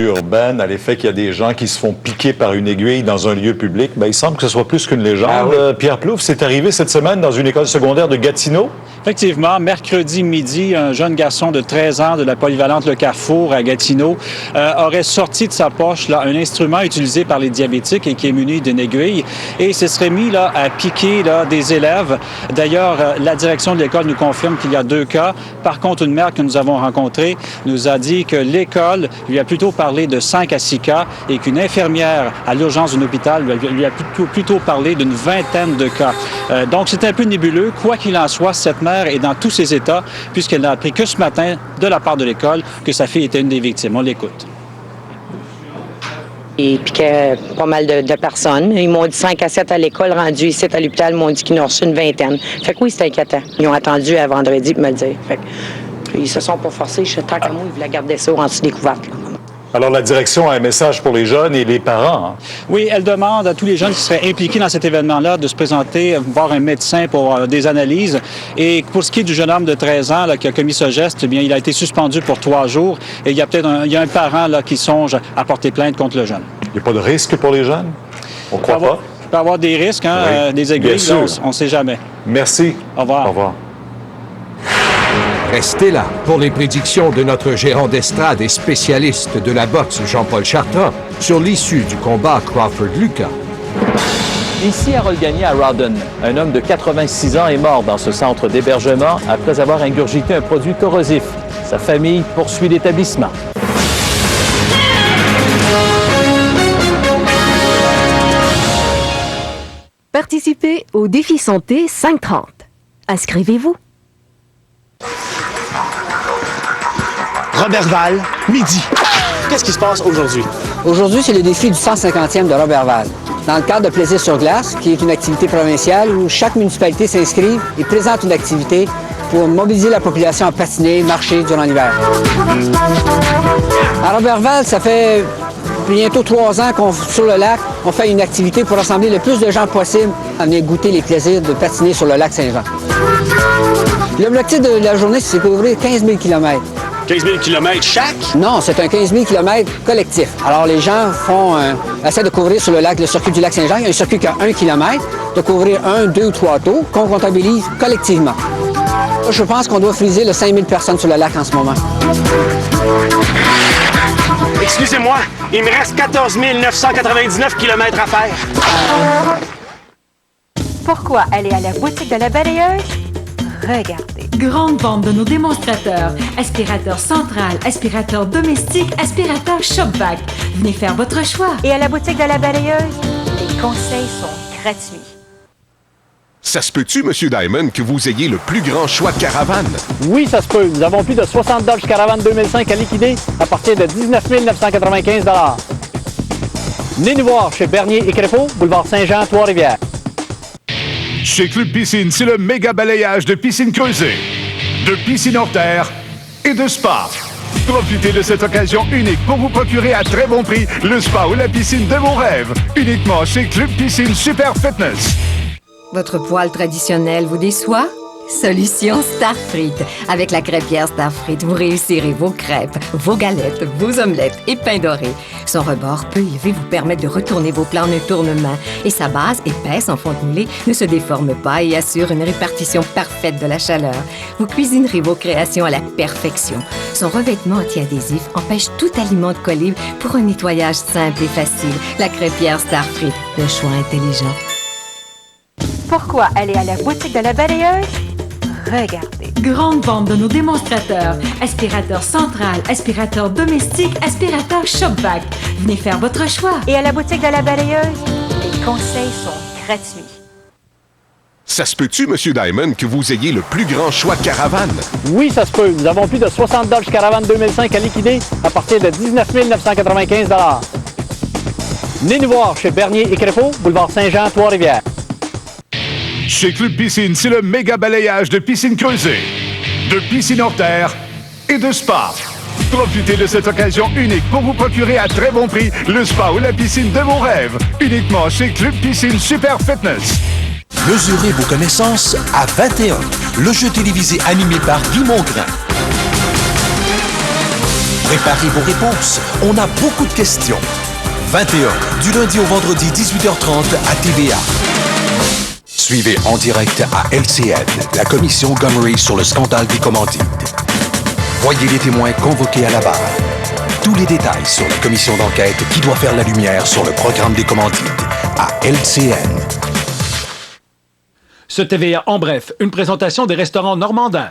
urbaine à l'effet qu'il y a des gens qui se font piquer par une aiguille dans un lieu public, il semble que ce soit plus qu'une légende. Ah oui. Pierre Plouffe, c'est arrivé cette semaine dans une école secondaire de Gatineau. Effectivement, mercredi midi, un jeune garçon de 13 ans de la polyvalente Le Carrefour à Gatineau aurait sorti de sa poche là, un instrument utilisé par les diabétiques et qui est muni d'une aiguille et se serait mis là, à piquer là, des élèves. D'ailleurs, la direction de l'école nous confirme qu'il y a 2 cas. Par contre, une mère que nous avons rencontrée nous a dit que l'école lui a plutôt parlé de 5 à 6 cas et qu'une infirmière à l'urgence d'un hôpital lui a plutôt parlé d'une vingtaine de cas. Donc, c'est un peu nébuleux. Quoi qu'il en soit, cette mère est dans tous ses états puisqu'elle n'a appris que ce matin, de la part de l'école, que sa fille était une des victimes. On l'écoute. Il piquait pas mal de personnes. Ils m'ont dit 5 à 7 à l'école, rendu ici à l'hôpital, ils m'ont dit qu'ils en ont reçu une vingtaine. Fait que oui, c'est inquiétant. Ils ont attendu à vendredi pour me le dire. Fait que, ils se sont pas forcés. Tant qu'à moi, ils voulaient garder ça en dessous des couvercles. Alors, la direction a un message pour les jeunes et les parents. Oui, elle demande à tous les jeunes qui seraient impliqués dans cet événement-là de se présenter, voir un médecin pour des analyses. Et pour ce qui est du jeune homme de 13 ans là, qui a commis ce geste, eh bien, il a été suspendu pour 3 jours. Et il y a peut-être un parent là, qui songe à porter plainte contre le jeune. Il n'y a pas de risque pour les jeunes? On ne croit pas? Il peut y avoir des risques, hein, Oui, des aiguilles, là, on ne sait jamais. Merci. Au revoir. Au revoir. Restez là pour les prédictions de notre gérant d'estrade et spécialiste de la boxe, Jean-Paul Chartrand, sur l'issue du combat Crawford-Lucas. Ici, Harold Gagné à Rawdon, un homme de 86 ans est mort dans ce centre d'hébergement après avoir ingurgité un produit corrosif. Sa famille poursuit l'établissement. Participez au défi santé 530. Inscrivez-vous. Roberval, midi. Qu'est-ce qui se passe aujourd'hui? Aujourd'hui, c'est le défi du 150e de Roberval. Dans le cadre de Plaisir sur glace, qui est une activité provinciale où chaque municipalité s'inscrit et présente une activité pour mobiliser la population à patiner, marcher durant l'hiver. À Roberval, ça fait bientôt 3 ans qu'on, sur le lac, on fait une activité pour rassembler le plus de gens possible à venir goûter les plaisirs de patiner sur le lac Saint-Jean. L'objectif de la journée, c'est de couvrir 15 000 km. 15 000 km chaque? Non, c'est un 15 000 km collectif. Alors, les gens essaient de couvrir sur le lac, le circuit du lac Saint-Jean. Il y a un circuit qui a 1 km, de couvrir 1, 2 ou 3 tours qu'on comptabilise collectivement. Je pense qu'on doit friser le 5 000 personnes sur le lac en ce moment. Excusez-moi, il me reste 14 999 km à faire. Pourquoi aller à la boutique de la balayeuse? Regardez. Grande vente de nos démonstrateurs. Aspirateur central, aspirateur domestique, aspirateur shop-vac. Venez faire votre choix. Et à la boutique de la balayeuse, les conseils sont gratuits. Ça se peut-tu, M. Diamond, que vous ayez le plus grand choix de caravanes? Oui, ça se peut. Nous avons plus de 60 Dodge Caravan 2005 à liquider à partir de 19 995 $. Venez nous voir chez Bernier et Crépeau, boulevard Saint-Jean, Trois-Rivières. Chez Club Piscine, c'est le méga balayage de piscine creusée, de piscine hors terre et de spa. Profitez de cette occasion unique pour vous procurer à très bon prix le spa ou la piscine de vos rêves. Uniquement chez Club Piscine Super Fitness. Votre poêle traditionnel vous déçoit? Solution Starfrit. Avec la crêpière Starfrit, vous réussirez vos crêpes, vos galettes, vos omelettes et pain doré. Son rebord peu élevé vous permet de retourner vos plats en un tournement et sa base, épaisse en fonte moulée, ne se déforme pas et assure une répartition parfaite de la chaleur. Vous cuisinerez vos créations à la perfection. Son revêtement anti-adhésif empêche tout aliment de coller pour un nettoyage simple et facile. La crêpière Starfrit, le choix intelligent. Pourquoi aller à la boutique de la balayeuse? Regardez. Grande vente de nos démonstrateurs. Aspirateur central, aspirateur domestique, aspirateur shop-vac. Venez faire votre choix. Et à la boutique de la balayeuse, les conseils sont gratuits. Ça se peut-tu, M. Diamond, que vous ayez le plus grand choix de caravanes? Oui, ça se peut. Nous avons plus de 60 Dodge Caravan 2005 à liquider à partir de 19 995 $. Venez nous voir chez Bernier et Crépeau, boulevard Saint-Jean, Trois-Rivières. Chez Club Piscine, c'est le méga balayage de piscine creusée, de piscine hors terre et de spa. Profitez de cette occasion unique pour vous procurer à très bon prix le spa ou la piscine de vos rêves. Uniquement chez Club Piscine Super Fitness. Mesurez vos connaissances à 21. Le jeu télévisé animé par Guy Mongrain. Préparez vos réponses. On a beaucoup de questions. 21, du lundi au vendredi, 18h30 à TVA. Suivez en direct à LCN la commission Gomery sur le scandale des commandites. Voyez les témoins convoqués à la barre. Tous les détails sur la commission d'enquête qui doit faire la lumière sur le programme des commandites à LCN. Ce TVA en bref, une présentation des restaurants normandins.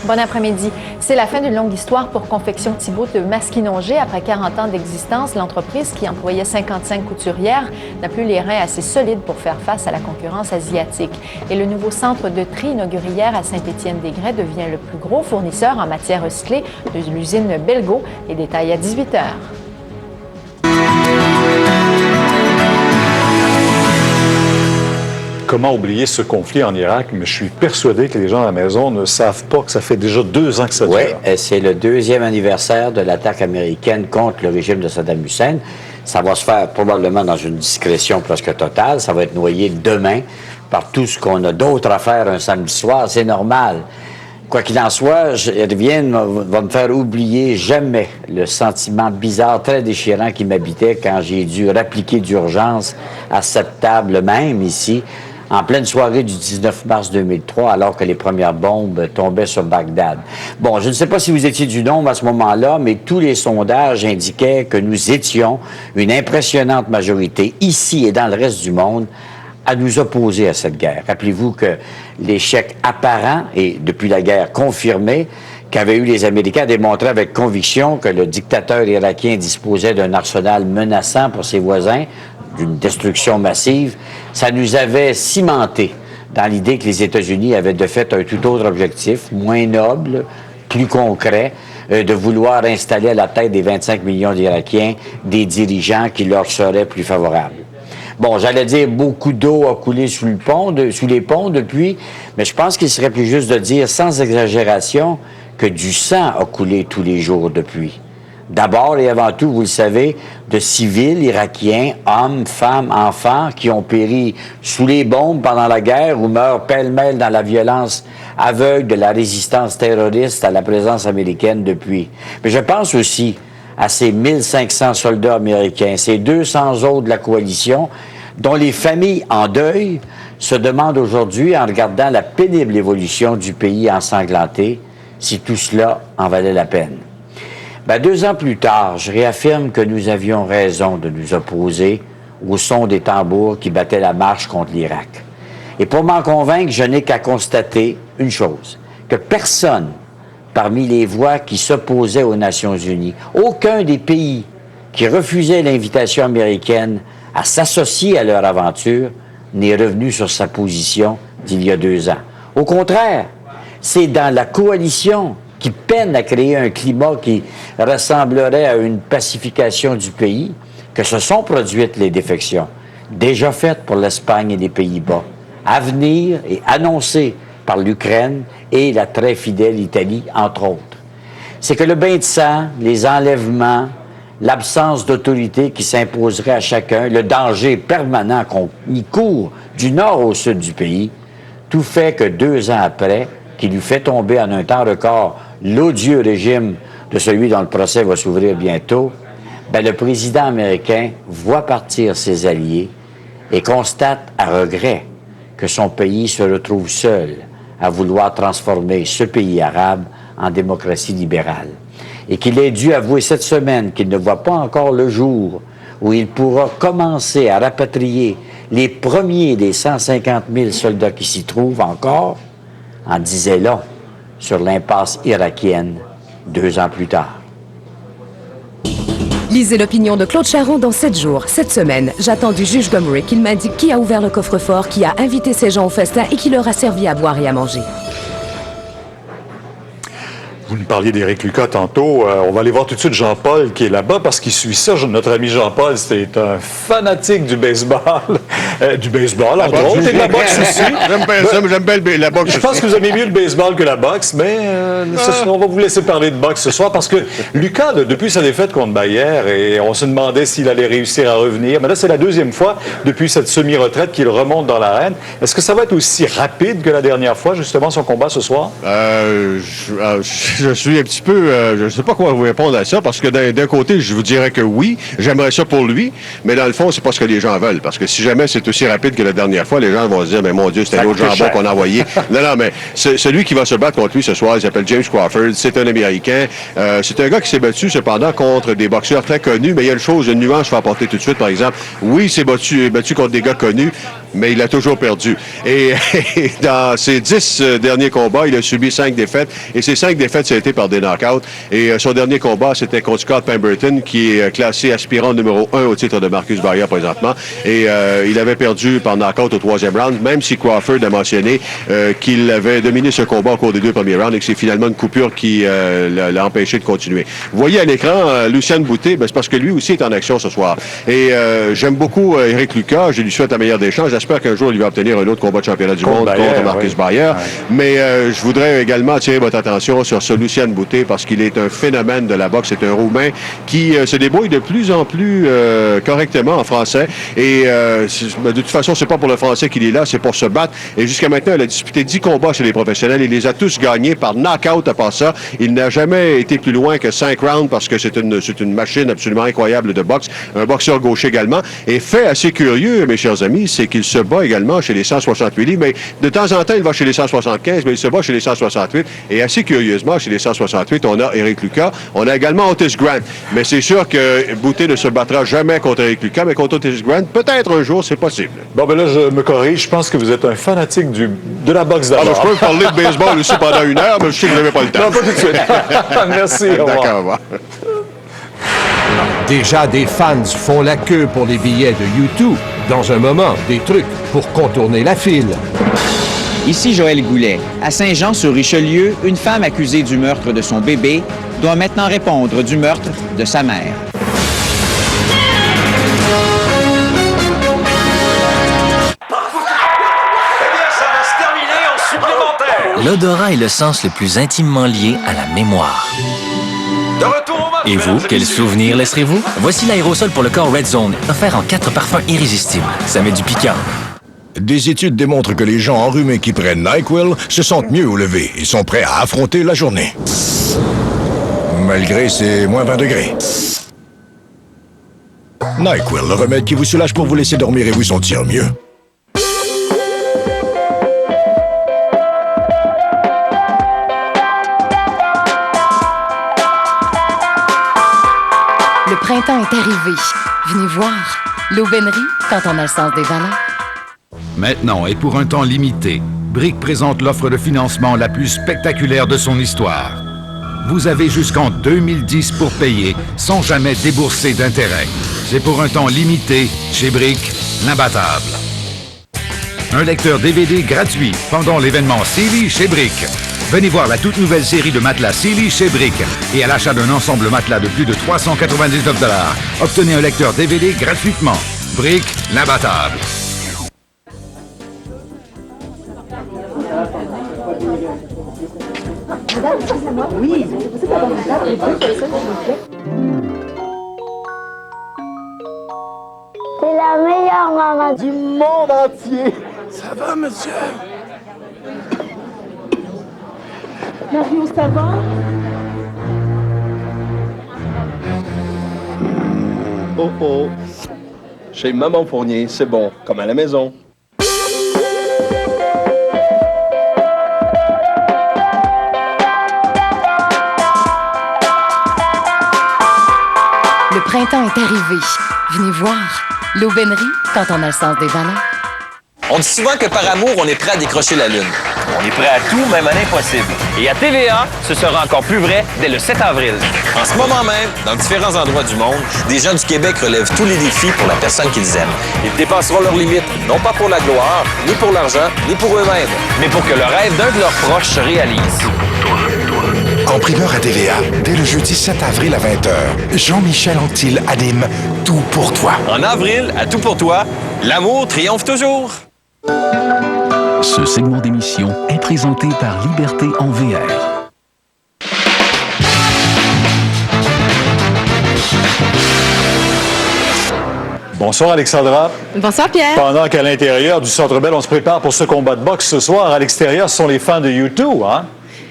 Bon après-midi. C'est la fin d'une longue histoire pour Confection Thibault de Masquinongé. Après 40 ans d'existence, l'entreprise qui employait 55 couturières n'a plus les reins assez solides pour faire face à la concurrence asiatique. Et le nouveau centre de tri inauguré hier à Saint-Étienne-des-Grès devient le plus gros fournisseur en matière recyclée de l'usine Belgo. Les détails à 18h. Comment oublier ce conflit en Irak? Mais je suis persuadé que les gens à la maison ne savent pas que ça fait déjà 2 ans que ça dure. Oui, c'est le 2e anniversaire de l'attaque américaine contre le régime de Saddam Hussein. Ça va se faire probablement dans une discrétion presque totale. Ça va être noyé demain par tout ce qu'on a d'autre à faire un samedi soir. C'est normal. Quoi qu'il en soit, rien va me faire oublier jamais le sentiment bizarre, très déchirant qui m'habitait quand j'ai dû répliquer d'urgence à cette table même ici, en pleine soirée du 19 mars 2003, alors que les premières bombes tombaient sur Bagdad. Bon, je ne sais pas si vous étiez du nombre à ce moment-là, mais tous les sondages indiquaient que nous étions une impressionnante majorité, ici et dans le reste du monde, à nous opposer à cette guerre. Rappelez-vous que l'échec apparent, et depuis la guerre confirmé, qu'avaient eu les Américains démontré avec conviction que le dictateur irakien disposait d'un arsenal menaçant pour ses voisins, d'une destruction massive, ça nous avait cimenté dans l'idée que les États-Unis avaient de fait un tout autre objectif, moins noble, plus concret, de vouloir installer à la tête des 25 millions d'Irakiens des dirigeants qui leur seraient plus favorables. Bon, j'allais dire beaucoup d'eau a coulé sous les ponts depuis, mais je pense qu'il serait plus juste de dire, sans exagération, que du sang a coulé tous les jours depuis. D'abord et avant tout, vous le savez, de civils irakiens, hommes, femmes, enfants, qui ont péri sous les bombes pendant la guerre ou meurent pêle-mêle dans la violence aveugle de la résistance terroriste à la présence américaine depuis. Mais je pense aussi à ces 1500 soldats américains, ces 200 autres de la coalition, dont les familles en deuil se demandent aujourd'hui, en regardant la pénible évolution du pays ensanglanté, si tout cela en valait la peine. 2 ans plus tard, je réaffirme que nous avions raison de nous opposer au son des tambours qui battaient la marche contre l'Irak. Et pour m'en convaincre, je n'ai qu'à constater une chose, que personne parmi les voix qui s'opposaient aux Nations unies, aucun des pays qui refusaient l'invitation américaine à s'associer à leur aventure n'est revenu sur sa position d'il y a 2 ans. Au contraire, c'est dans la coalition qui peine à créer un climat qui ressemblerait à une pacification du pays, que se sont produites les défections, déjà faites pour l'Espagne et les Pays-Bas, à venir et annoncées par l'Ukraine et la très fidèle Italie, entre autres. C'est que le bain de sang, les enlèvements, l'absence d'autorité qui s'imposerait à chacun, le danger permanent qu'on y court du nord au sud du pays, tout fait que 2 ans après, qui lui fait tomber en un temps record l'odieux régime de celui dont le procès va s'ouvrir bientôt, le président américain voit partir ses alliés et constate à regret que son pays se retrouve seul à vouloir transformer ce pays arabe en démocratie libérale. Et qu'il est dû avouer cette semaine qu'il ne voit pas encore le jour où il pourra commencer à rapatrier les premiers des 150 000 soldats qui s'y trouvent encore, en disait long sur l'impasse irakienne 2 ans plus tard. Lisez l'opinion de Claude Charron dans 7 jours. Cette semaine, j'attends du juge Gomery qu'il m'indique qui a ouvert le coffre-fort, qui a invité ces gens au festin et qui leur a servi à boire et à manger. Vous nous parliez d'Éric Lucas tantôt. On va aller voir tout de suite Jean-Paul qui est là-bas parce qu'il suit ça. Notre ami Jean-Paul, c'est un fanatique du baseball. Du baseball, entre autres, et de la boxe aussi. J'aime bien la boxe. Je pense que vous aimez mieux le baseball que la boxe, mais on va vous laisser parler de boxe ce soir parce que Lucas, depuis sa défaite contre Bayer, et on se demandait s'il allait réussir à revenir. Mais là, c'est la deuxième fois depuis cette semi-retraite qu'il remonte dans l'arène. Est-ce que ça va être aussi rapide que la dernière fois, justement, son combat ce soir? Je suis un petit peu... je ne sais pas comment vous répondre à ça, parce que d'un côté, je vous dirais que oui, j'aimerais ça pour lui, mais dans le fond, c'est pas ce que les gens veulent. Parce que si jamais c'est aussi rapide que la dernière fois, les gens vont se dire, mais mon Dieu, c'était l'autre jambon qu'on a envoyé. Non, mais celui qui va se battre contre lui ce soir, il s'appelle James Crawford, c'est un Américain. C'est un gars qui s'est battu, cependant, contre des boxeurs très connus, mais il y a une nuance, je vais apporter tout de suite, par exemple. Oui, il s'est battu contre des gars connus, mais il a toujours perdu. Et dans ses 10 derniers combats, il a subi 5 défaites. Et ces 5 défaites, ça a été par des knockouts. Et son dernier combat, c'était contre Scott Pemberton, qui est classé aspirant numéro 1 au titre de Marcus Bayer présentement. Et il avait perdu par knockout au 3e round, même si Crawford a mentionné qu'il avait dominé ce combat au cours des 2 premiers rounds et que c'est finalement une coupure qui l'a empêché de continuer. Vous voyez à l'écran, Lucian Boutet, c'est parce que lui aussi est en action ce soir. Et j'aime beaucoup Éric Lucas. Je lui souhaite la meilleure des chances. J'espère qu'un jour, il va obtenir un autre combat de championnat du monde contre Marcus Bayer. Mais je voudrais également attirer votre attention sur ce Lucian Boutet parce qu'il est un phénomène de la boxe. C'est un Roumain qui se débrouille de plus en plus correctement en français. Et de toute façon, c'est pas pour le français qu'il est là, c'est pour se battre. Et jusqu'à maintenant, il a disputé 10 combats chez les professionnels. Il les a tous gagnés par knockout à part ça. Il n'a jamais été plus loin que 5 rounds parce que c'est une machine absolument incroyable de boxe. Un boxeur gauche également. Et fait assez curieux, mes chers amis, c'est qu'il se bat également chez les 168 livres. Mais de temps en temps, il va chez les 175, mais il se bat chez les 168. Et assez curieusement, chez les 168, on a Éric Lucas. On a également Otis Grant. Mais c'est sûr que Boutet ne se battra jamais contre Éric Lucas, mais contre Otis Grant, peut-être un jour, c'est possible. Bon, ben là, je me corrige. Je pense que vous êtes un fanatique de la boxe d'abord. Alors, je peux vous parler de baseball aussi pendant 1 heure, mais je sais que vous n'avez pas le temps. Non, pas tout de suite. Merci. D'accord, au revoir. Déjà, des fans font la queue pour les billets de U2. Dans un moment, des trucs pour contourner la file. Ici Joël Goulet. À Saint-Jean-sur-Richelieu, une femme accusée du meurtre de son bébé doit maintenant répondre du meurtre de sa mère. L'odorat est le sens le plus intimement lié à la mémoire. Et vous, quel souvenir laisserez-vous? Voici l'aérosol pour le corps Red Zone, offert en 4 parfums irrésistibles. Ça met du piquant. Des études démontrent que les gens enrhumés qui prennent NyQuil se sentent mieux au lever et sont prêts à affronter la journée. Malgré ses moins 20 degrés. NyQuil, le remède qui vous soulage pour vous laisser dormir et vous sentir mieux. Le printemps est arrivé. Venez voir. L'aubainerie, quand on a le sens des valeurs. Maintenant et pour un temps limité, Brick présente l'offre de financement la plus spectaculaire de son histoire. Vous avez jusqu'en 2010 pour payer sans jamais débourser d'intérêt. C'est pour un temps limité chez Brick, l'imbattable. Un lecteur DVD gratuit pendant l'événement Sealy chez Brick. Venez voir la toute nouvelle série de matelas Sealy chez Brick. Et à l'achat d'un ensemble matelas de plus de 399 $, obtenez un lecteur DVD gratuitement. Brick, l'imbattable. Madame, excusez-moi. Oui. Vous êtes à votre table, les deux personnes, s'il vous plaît. C'est la meilleure maman du monde entier. Ça va, monsieur? Mario, ça va? Oh oh. Chez Maman Fournier, c'est bon, comme à la maison. Le printemps est arrivé. Venez voir. L'aubainerie, quand on a le sens des valeurs. On dit souvent que par amour, on est prêt à décrocher la Lune. On est prêt à tout, même à l'impossible. Et à TVA, ce sera encore plus vrai dès le 7 avril. En ce moment même, dans différents endroits du monde, des gens du Québec relèvent tous les défis pour la personne qu'ils aiment. Ils dépasseront leurs limites, non pas pour la gloire, ni pour l'argent, ni pour eux-mêmes, mais pour que le rêve d'un de leurs proches se réalise. En primeur TVA. Dès le jeudi 7 avril à 20h, Jean-Michel Anctil anime Tout pour toi. En avril, à Tout pour toi, l'amour triomphe toujours. Ce segment d'émission est présenté par Liberté en VR. Bonsoir Alexandra. Bonsoir Pierre. Pendant qu'à l'intérieur du Centre Bell, on se prépare pour ce combat de boxe ce soir, à l'extérieur, ce sont les fans de U2, hein?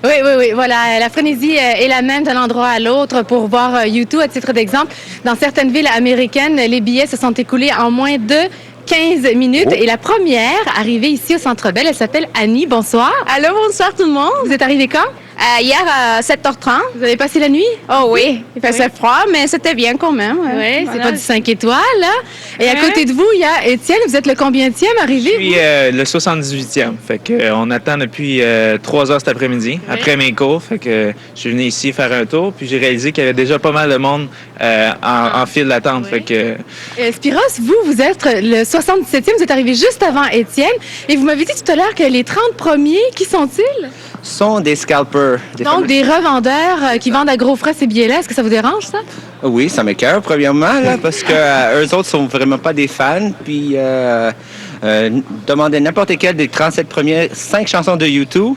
Oui, voilà. La frénésie est la même d'un endroit à l'autre pour voir U2. À titre d'exemple, dans certaines villes américaines, les billets se sont écoulés en moins de 15 minutes. Et la première arrivée ici au Centre Bell, elle s'appelle Annie. Bonsoir. Allô, bonsoir tout le monde. Vous êtes arrivée quand? Hier à 7h30. Vous avez passé la nuit? Oh oui, il faisait froid, mais c'était bien quand même. Oui, voilà. c'est pas du 5 étoiles, là. Et à côté de vous, il y a Étienne. Vous êtes le combienième arrivé? Je suis le 78e. Fait que on attend depuis 3 heures cet après-midi, après mes cours. Fait que je suis venu ici faire un tour, puis j'ai réalisé qu'il y avait déjà pas mal de monde en file d'attente. Fait que... Spiros, vous êtes le 77e. Vous êtes arrivé juste avant Étienne. Et vous m'avez dit tout à l'heure que les 30 premiers, qui sont-ils? Sont des scalpers. Donc, des revendeurs qui vendent à gros frais ces billets-là. Est-ce que ça vous dérange, ça? Oui, ça m'écoeure, premièrement, là, parce que eux autres sont vraiment pas des fans. Puis, demandez n'importe quel des 37 premiers 5 chansons de U2,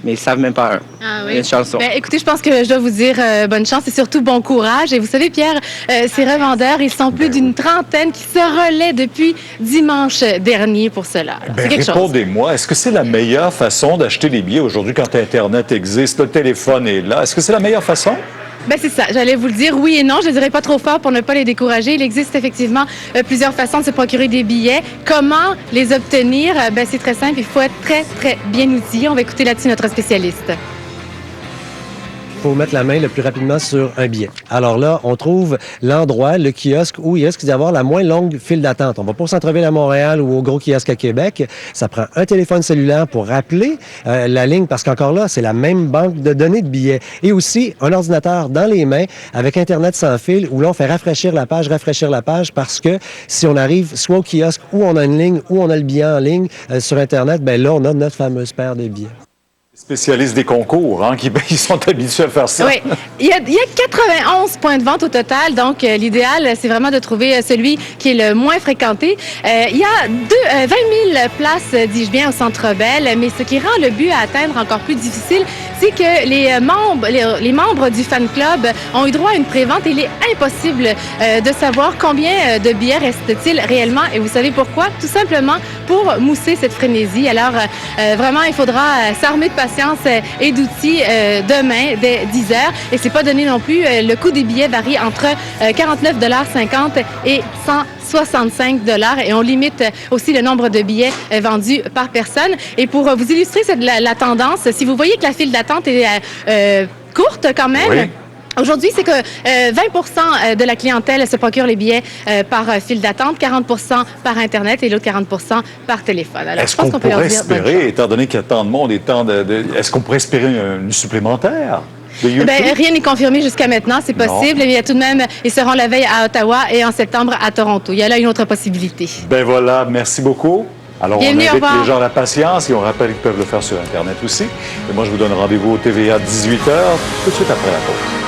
mais ils savent même pas un. Ah oui. Une chanson. Ben, écoutez, je pense que je dois vous dire bonne chance et surtout bon courage. Et vous savez, Pierre, ces revendeurs, ils sont plus d'une trentaine qui se relaient depuis dimanche dernier pour cela. Ben, répondez-moi, est-ce que c'est la meilleure façon d'acheter des billets aujourd'hui quand Internet existe, le téléphone est là? Est-ce que c'est la meilleure façon? Ben c'est ça, j'allais vous le dire, oui et non, je ne dirais pas trop fort pour ne pas les décourager. Il existe effectivement plusieurs façons de se procurer des billets. Comment les obtenir? Ben c'est très simple, il faut être très, très bien outillé. On va écouter là-dessus notre spécialiste. Il faut mettre la main le plus rapidement sur un billet. Alors là, on trouve l'endroit, le kiosque, où il risque d'y avoir la moins longue file d'attente. On va pas au centre-ville à Montréal ou au gros kiosque à Québec. Ça prend un téléphone cellulaire pour rappeler la ligne, parce qu'encore là, c'est la même banque de données de billets. Et aussi, un ordinateur dans les mains avec Internet sans fil, où là, on fait rafraîchir la page, parce que si on arrive soit au kiosque où on a une ligne, où on a le billet en ligne sur Internet, ben là, on a notre fameuse paire de billets. Spécialistes des concours, hein, ils sont habitués à faire ça. Oui. Il y a 91 points de vente au total, donc l'idéal, c'est vraiment de trouver celui qui est le moins fréquenté. Il y a 20 000 places, dis-je bien, au Centre Bell, mais ce qui rend le but à atteindre encore plus difficile, c'est que les membres du fan club ont eu droit à une prévente et il est impossible de savoir combien de billets reste-t-il réellement. Et vous savez pourquoi? Tout simplement pour mousser cette frénésie. Alors, vraiment, il faudra s'armer de patience et d'outils demain dès 10 heures. Et c'est pas donné non plus. Le coût des billets varie entre 49,50 $ et 165 $. Et on limite aussi le nombre de billets vendus par personne. Et pour vous illustrer la tendance, si vous voyez que la file d'attente est courte quand même, oui. Aujourd'hui, c'est que 20 % de la clientèle se procure les billets par file d'attente, 40 % par Internet et l'autre 40 % par téléphone. Alors, est-ce qu'on pourrait espérer, étant donné qu'il y a tant de monde et tant est-ce qu'on pourrait espérer une supplémentaire? Rien n'est confirmé jusqu'à maintenant, c'est possible. Il y a tout de même, ils seront la veille à Ottawa et en septembre à Toronto. Il y a là une autre possibilité. Ben voilà, merci beaucoup. Alors, bienvenue, on invite les gens à la patience et on rappelle qu'ils peuvent le faire sur Internet aussi. Et moi, je vous donne rendez-vous au TVA 18h, tout de suite après la pause.